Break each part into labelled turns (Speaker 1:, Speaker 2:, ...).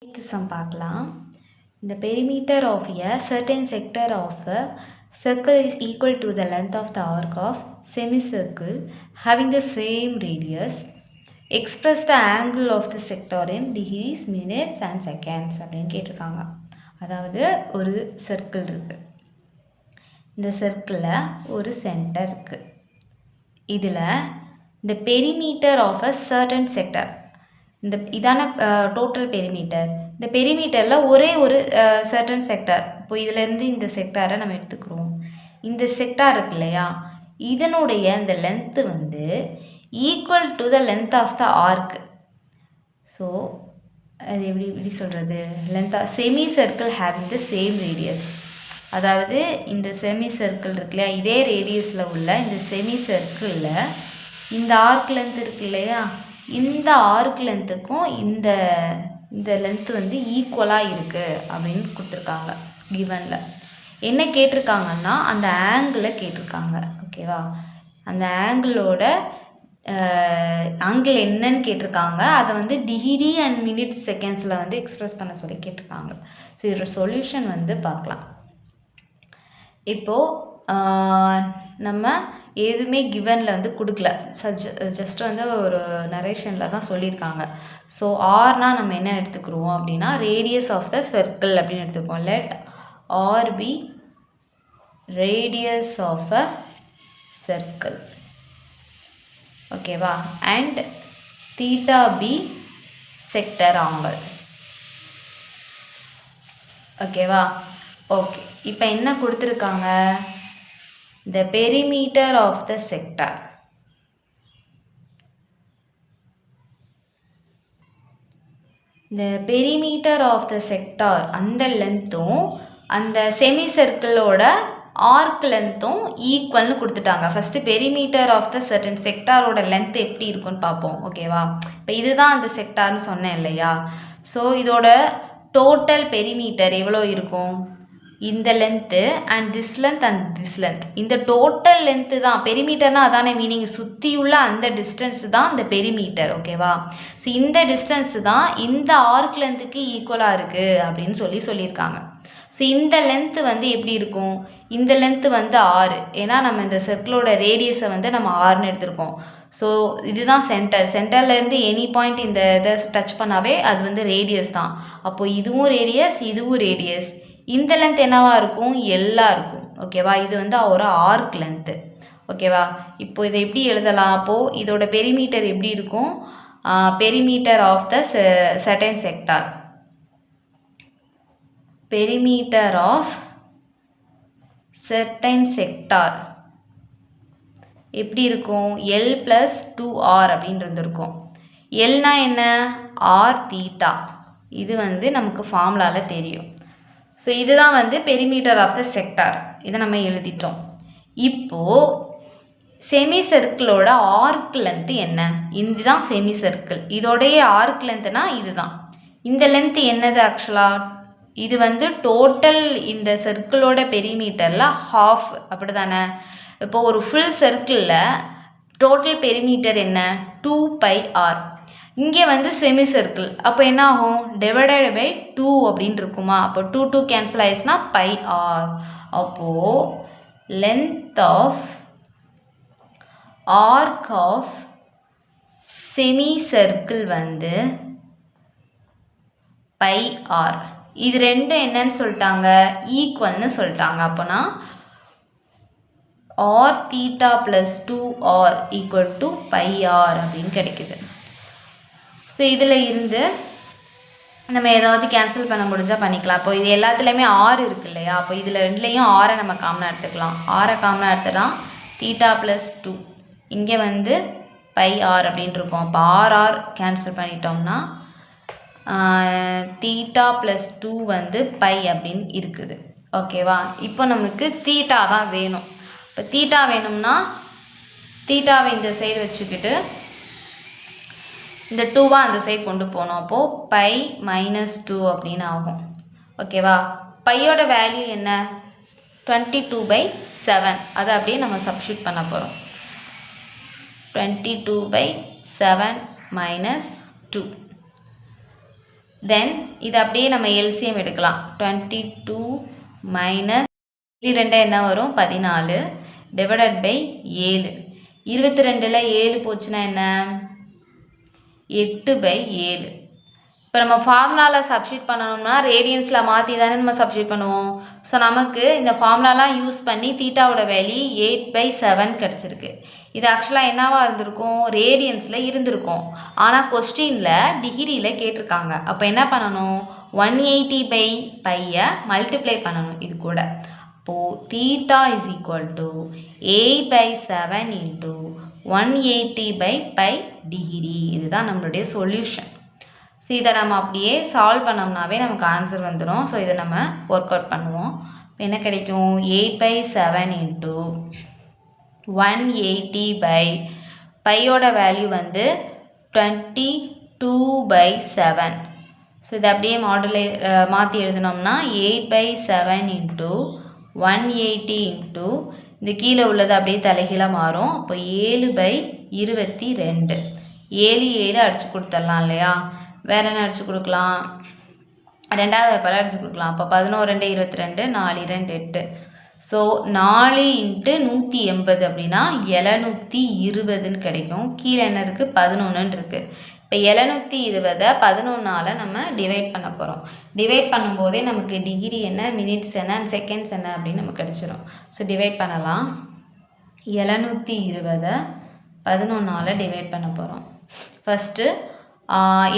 Speaker 1: Sum பார்க்கலாம். The perimeter of a certain sector of a circle is equal to the length of the arc of semicircle having the same radius. Express the angle of the sector in degrees, minutes and seconds அப்படின்னு கேட்டிருக்காங்க. அதாவது ஒரு circle இருக்குது. இந்த சர்க்கிளில் ஒரு centre இருக்குது. இதில் the perimeter of a certain sector இதான டோட்டல் பெரிமீட்டர். இந்த பெரிமீட்டரில் ஒரே ஒரு சர்டன் செக்டார். இப்போ இதிலேருந்து இந்த செக்டாரை நம்ம எடுத்துக்கிறோம். இந்த செக்டார் இருக்கு இல்லையா, இதனுடைய இந்த லென்த்து வந்து equal to the length of the arc. So அது எப்படி சொல்கிறது, length of semi circle having the same radius. அதாவது இந்த செமி சர்க்கிள் இருக்கு இல்லையா, இதே ரேடியஸில் உள்ள இந்த செமி சர்க்கிளில் இந்த ஆர்க் லென்த் இருக்கு இல்லையா, இந்த ஆர்க் லென்த்துக்கும் இந்த லென்த்து வந்து ஈக்குவலாக இருக்குது அப்படின்னு கொடுத்துருக்காங்க. கிவனில் என்ன கேட்டிருக்காங்கன்னா அந்த ஆங்கிளை கேட்டிருக்காங்க. ஓகேவா, அந்த ஆங்கிளோட ஆங்கிள் என்னன்னு கேட்டிருக்காங்க. அதை வந்து டிகிரி அண்ட் மினிட்ஸ் செகண்ட்ஸில் வந்து எக்ஸ்ப்ரெஸ் பண்ண சொல்லி கேட்டிருக்காங்க. ஸோ இதோட சொல்யூஷன் வந்து பார்க்கலாம். இப்போது நம்ம எதுவுமே கிவனில் வந்து கொடுக்கல, ஜஸ்ட் வந்து ஒரு நரேஷனில் தான் சொல்லியிருக்காங்க. ஸோ ஆர்னால் நம்ம என்ன எடுத்துக்கிறோம் அப்படின்னா ரேடியஸ் ஆஃப் த சர்க்கிள் அப்படின்னு எடுத்துக்கிறோம். Let R be radius of a circle. ஓகேவா, and theta be sector angle. ஓகேவா, ஓகே. இப்போ என்ன கொடுத்துருக்காங்க, the perimeter of the sector. The perimeter of the sector அந்த லென்த்தும் அந்த செமி சர்க்கிளோட ஆர்க் லென்த்தும் ஈக்குவல்னு கொடுத்துட்டாங்க. First perimeter of the certain செக்டாரோட லென்த் எப்படி இருக்குன்னு பார்ப்போம். ஓகேவா, இப்போ இதுதான் அந்த செக்டார்னு சொன்னேன் இல்லையா. ஸோ இதோட டோட்டல் பெரிமீட்டர் எவ்வளோ இருக்கும், இந்த length and this length and this length, இந்த டோட்டல் லென்த்து தான் பெரிமீட்டர்னால் அதான மீனிங், சுற்றியுள்ள அந்த டிஸ்டன்ஸ் தான் இந்த பெரிமீட்டர். ஓகேவா, ஸோ இந்த டிஸ்டன்ஸ் தான் இந்த ஆர்க் லென்த்துக்கு ஈக்குவலாக இருக்குது அப்படின்னு சொல்லியிருக்காங்க. ஸோ இந்த லென்த்து வந்து எப்படி இருக்கும், இந்த லென்த்து வந்து 6, ஏன்னா நம்ம இந்த சர்க்கிளோட ரேடியஸை வந்து நம்ம 6ன்னு எடுத்திருக்கோம். ஸோ இதுதான் சென்டர்லேருந்து எனி பாயிண்ட் இந்த இதை டச் பண்ணாவே அது வந்து ரேடியஸ் தான். அப்போது இதுவும் ரேடியஸ், இதுவும் ரேடியஸ். இந்த லென்த் என்னவாக இருக்கும், எல்லாம் இருக்கும். ஓகேவா, இது வந்து ஒரு ஆர்க் லென்த்து. ஓகேவா, இப்போ இதை எப்படி எழுதலாம், அப்போது இதோட பெரிமீட்டர் எப்படி இருக்கும், perimeter of the certain sector, perimeter of certain sector எப்படி இருக்கும், எல் ப்ளஸ் 2r அப்படின்றது இருக்கும். எல்னா என்ன, ஆர் தீட்டா. இது வந்து நமக்கு ஃபார்முலாவில் தெரியும். ஸோ இதுதான் வந்து பெரிமீட்டர் ஆஃப் த செக்டார். இதை நம்ம எழுதிட்டோம். இப்போது செமி சர்க்கிளோட ஆர்க் லென்த்து என்ன, இதுதான் செமி சர்க்கிள், இதோடைய ஆர்க் லென்த்துனா இதுதான். இந்த லென்த்து என்னது ஆக்சுவலாக, இது வந்து டோட்டல் இந்த சர்க்கிளோட பெரிமீட்டரில் ஹாஃப். அப்படி தானே, இப்போது ஒரு ஃபுல் சர்க்கிளில் டோட்டல் பெரிமீட்டர் என்ன, 2πr. இங்கே வந்து செமி சர்க்கிள், அப்போ என்ன ஆகும், டிவைடட் பை 2 அப்படின்னு இருக்குமா. அப்போ 2 கேன்சல் ஆயிடுச்சுன்னா πr. அப்போது length of arc of semi circle வந்து πr. இது ரெண்டும் என்னன்னு சொல்லிட்டாங்க, ஈக்குவல்னு சொல்லிட்டாங்க. அப்போனா r theta plus 2r equal to πr அப்படின்னு கிடைக்குது. ஸோ இதில் இருந்து நம்ம ஏதாவது கேன்சல் பண்ண முடிஞ்சால் பண்ணிக்கலாம். அப்போ இது எல்லாத்துலேயுமே 6 இருக்கு இல்லையா, அப்போ இதில் ரெண்டுலேயும் 6 நம்ம காமனாக எடுத்துக்கலாம். 6 காமனாக எடுத்துனா தீட்டா ப்ளஸ் 2, இங்கே வந்து πr அப்படின்னு இருக்கும். அப்போ r கேன்சல் பண்ணிட்டோம்னா தீட்டா ப்ளஸ் 2 வந்து π அப்படின்னு இருக்குது. ஓகேவா, இப்போ நமக்கு தீட்டா தான் வேணும். இப்போ தீட்டா வேணும்னா தீட்டாவை இந்த சைடு வச்சுக்கிட்டு இந்த 2வா அந்த சைடு கொண்டு போனோம். அப்போது π மைனஸ் 2 அப்படின்னு ஆகும். ஓகேவா, பையோட வேல்யூ என்ன, 22/7. அதை அப்படியே நம்ம சப்ஸ்டியூட் பண்ண போகிறோம். 22/7 minus 2. தென் இது அப்படியே நம்ம எல்சிஎம் எடுக்கலாம். 22 மைனஸ் 2 என்ன வரும் 14 டிவைடட் பை 7. 22ல் 7 போச்சுன்னா என்ன 8/7. இப்போ நம்ம ஃபார்முலாவில் சப்ஸ்டியூட் பண்ணணும்னா ரேடியன்ஸில் மாற்றி தானே நம்ம சப்ஸ்டியூட் பண்ணுவோம். ஸோ நமக்கு இந்த ஃபார்முலாலாம் யூஸ் பண்ணி தீட்டாவோட வேல்யூ 8/7 கிடச்சிருக்கு. இது ஆக்சுவலாக என்னவாக இருந்திருக்கும் ரேடியன்ஸில் இருந்திருக்கும். ஆனால் கொஸ்டினில் டிகிரியில் கேட்டிருக்காங்க. அப்போ என்ன பண்ணணும் 180/π மல்டிப்ளை பண்ணணும் இது கூட. அப்போது theta is equal to 8/7 into 180/π degree. இதுதான் நம்மளுடைய சொல்யூஷன். ஸோ இதை நம்ம அப்படியே சால்வ் பண்ணோம்னாவே நமக்கு ஆன்சர் வந்துடும். ஸோ இதை நம்ம ஒர்க் அவுட் பண்ணுவோம். இப்போ என்ன கிடைக்கும் 8/7 இன்ட்டு 180/πயோட வேல்யூ வந்து 22/7. ஸோ இதை அப்படியே மாற்றி எழுதினோம்னா 8/7 இன்ட்டு 180 இன்ட்டு இந்த கீழே உள்ளது அப்படியே தலைகீழாக மாறும். அப்போ 7/22. 7 அடித்து கொடுத்துடலாம் இல்லையா. வேறு என்ன அடித்து கொடுக்கலாம் 2வது வாய்ப்பால் அடித்து கொடுக்கலாம். அப்போ 11 2 22 4 2 8. ஸோ 4 × 180 அப்படின்னா 720ன்னு கிடைக்கும். கீழே என்ன இருக்குது 11ன்னு இருக்குது. இப்போ 720 11ஆல் நம்ம டிவைட் பண்ண போகிறோம். டிவைட் பண்ணும்போதே நமக்கு டிகிரி என்ன மினிட்ஸ் என்ன செகண்ட்ஸ் என்ன அப்படின்னு நமக்கு கிடச்சிரும். ஸோ டிவைட் பண்ணலாம். 720 11ஆல் டிவைட் பண்ண போகிறோம். ஃபஸ்ட்டு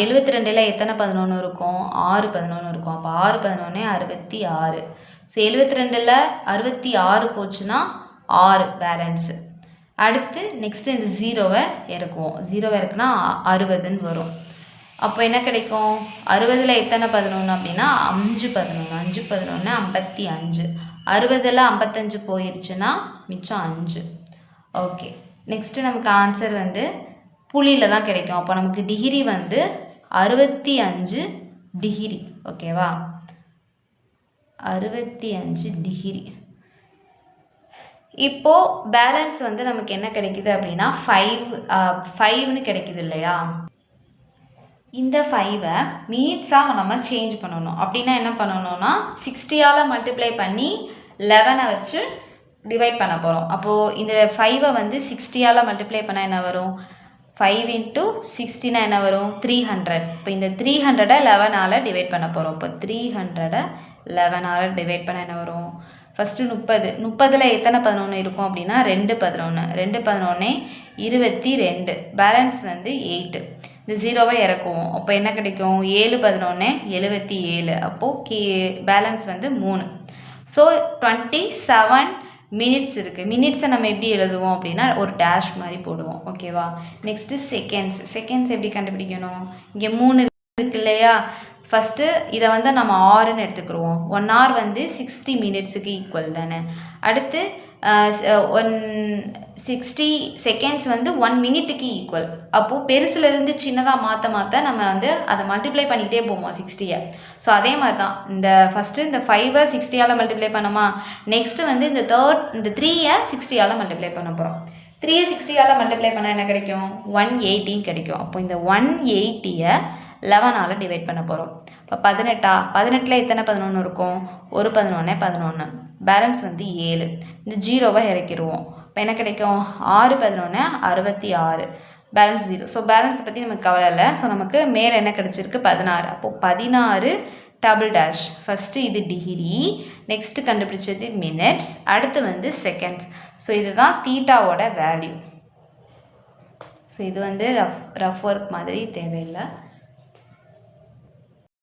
Speaker 1: 72ல் எத்தனை 11 இருக்கும் 6 11 இருக்கும். அப்போ 6 11 66. ஸோ 72ல் 66 போச்சுன்னா 6 பேலன்ஸு. அடுத்து நெக்ஸ்ட்டு இந்த 0வை இறக்குவோம். 0வை இறக்குனா 60ன்னு வரும். அப்போ என்ன கிடைக்கும் 60ல் எத்தனை 11 அப்படின்னா 5 11 5 11 55. 60ல் 55 போயிடுச்சுன்னா மிச்சம் 5. ஓகே நெக்ஸ்ட்டு நமக்கு ஆன்சர் வந்து புள்ளியில் தான் கிடைக்கும். அப்போ நமக்கு டிகிரி வந்து 65 டிகிரி. ஓகேவா 65 டிகிரி. இப்போது பேலன்ஸ் வந்து நமக்கு என்ன கிடைக்குது அப்படின்னா 5ன்னு கிடைக்குது இல்லையா. இந்த 5வை மினிட்ஸாக நம்ம சேஞ்ச் பண்ணணும். அப்படின்னா என்ன பண்ணணும்னா 60ஆல் மல்டிப்ளை பண்ணி 11 வச்சு டிவைட் பண்ண போகிறோம். அப்போது இந்த 5வை வந்து 60ஆல் மல்டிப்ளை பண்ணால் என்ன வரும் 5 × 60 என்ன வரும் 300. இப்போ இந்த 300 11ஆல் டிவைட் பண்ண போகிறோம். இப்போ 300 11ஆல் டிவைட் பண்ண என்ன வரும் ஃபஸ்ட்டு 30ல் எத்தனை 11 இருக்கும் அப்படின்னா 2 11 2 11 22. பேலன்ஸ் வந்து 8. இந்த 0வை இறக்குவோம். அப்போ என்ன கிடைக்கும் 7 11 77. அப்போது பேலன்ஸ் வந்து 3. ஸோ 27 மினிட்ஸ் இருக்குது. மினிட்ஸை நம்ம எப்படி எழுதுவோம் அப்படின்னா ஒரு டேஷ் மாதிரி போடுவோம். ஓகேவா நெக்ஸ்ட்டு செகண்ட்ஸ் எப்படி கண்டுபிடிக்கணும் இங்கே 3 இருக்கு இல்லையா. ஃபஸ்ட்டு இதை வந்து நம்ம 6ன்னு எடுத்துக்கிடுவோம். 1 hour வந்து 60 மினிட்ஸுக்கு ஈக்குவல் தானே. அடுத்து 60 செகண்ட்ஸ் வந்து 1 மினிட்டுக்கு ஈக்குவல். அப்போது பெருசுலேருந்து சின்னதாக மாற்ற நம்ம வந்து அதை மல்டிப்ளை பண்ணிக்கிட்டே போவோம் 60யை. ஸோ அதே மாதிரி தான் இந்த ஃபஸ்ட்டு இந்த 5வை 60ஆல் மல்டிப்ளை பண்ணோமா. நெக்ஸ்ட்டு வந்து இந்த 3யை 60ஆல் மல்டிப்ளை பண்ண போகிறோம். 3யை 60ஆல் மல்டிப்ளை பண்ணால் என்ன கிடைக்கும் 180 கிடைக்கும். அப்போ இந்த 180யை 11ஆல் டிவைட் பண்ண போகிறோம். இப்போ 18ல் எத்தனை 11 இருக்கும் ஒரு 11 11. பேலன்ஸ் வந்து 7. இந்த 0வை இறக்கிடுவோம். இப்போ என்ன கிடைக்கும் 6 11 66. பேலன்ஸ் 0. ஸோ பேலன்ஸை பற்றி நமக்கு கவலை இல்லை. ஸோ நமக்கு மேலே என்ன கிடச்சிருக்கு 16. அப்போது 16 டபுள் டேஷ். ஃபஸ்ட்டு இது டிகிரி, நெக்ஸ்ட்டு கண்டுபிடிச்சது மினிட்ஸ், அடுத்து வந்து செகண்ட்ஸ். ஸோ இதுதான் தீட்டாவோட வேல்யூ. ஸோ இது வந்து ரஃப் ஒர்க் மாதிரி தேவையில்லை.